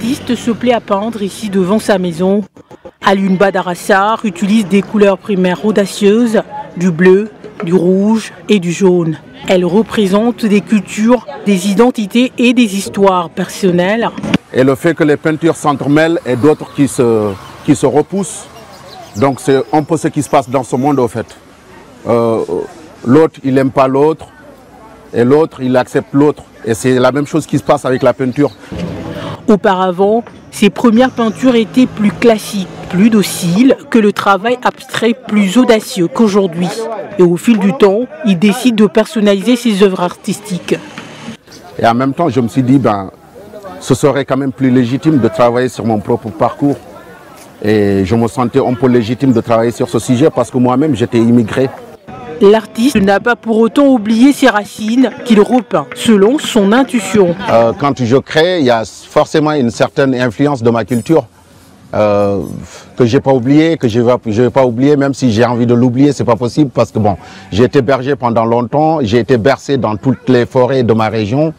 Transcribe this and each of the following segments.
L'artiste se plaît à peindre ici devant sa maison. Alioune Badarassar utilise des couleurs primaires audacieuses, du bleu, du rouge et du jaune. Elle représente des cultures, des identités et des histoires personnelles. Et le fait que les peintures s'entremêlent et d'autres qui se repoussent, donc c'est un peu ce qui se passe dans ce monde au fait. L'autre, il n'aime pas l'autre, et l'autre, il accepte l'autre. Et c'est la même chose qui se passe avec la peinture. Auparavant, ses premières peintures étaient plus classiques, plus dociles, que le travail abstrait plus audacieux qu'aujourd'hui. Et au fil du temps, il décide de personnaliser ses œuvres artistiques. Et en même temps, je me suis dit, ce serait quand même plus légitime de travailler sur mon propre parcours. Et je me sentais un peu légitime de travailler sur ce sujet parce que moi-même, j'étais immigré. L'artiste n'a pas pour autant oublié ses racines qu'il repeint selon son intuition. Quand je crée, il y a forcément une certaine influence de ma culture que j'ai pas oublié, que je vais pas oublier, même si j'ai envie de l'oublier, c'est pas possible parce que bon, j'ai été berger pendant longtemps, j'ai été bercé dans toutes les forêts de ma région,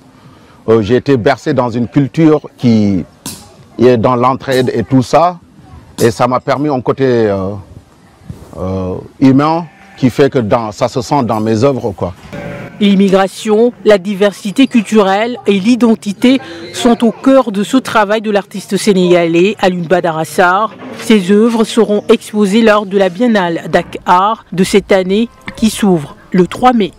j'ai été bercé dans une culture qui est dans l'entraide et tout ça, et ça m'a permis un côté humain qui fait que ça se sent dans mes œuvres, quoi. L'immigration, la diversité culturelle et l'identité sont au cœur de ce travail de l'artiste sénégalais Alioune Badarassar. Ses œuvres seront exposées lors de la Biennale Dakar de cette année qui s'ouvre le 3 mai.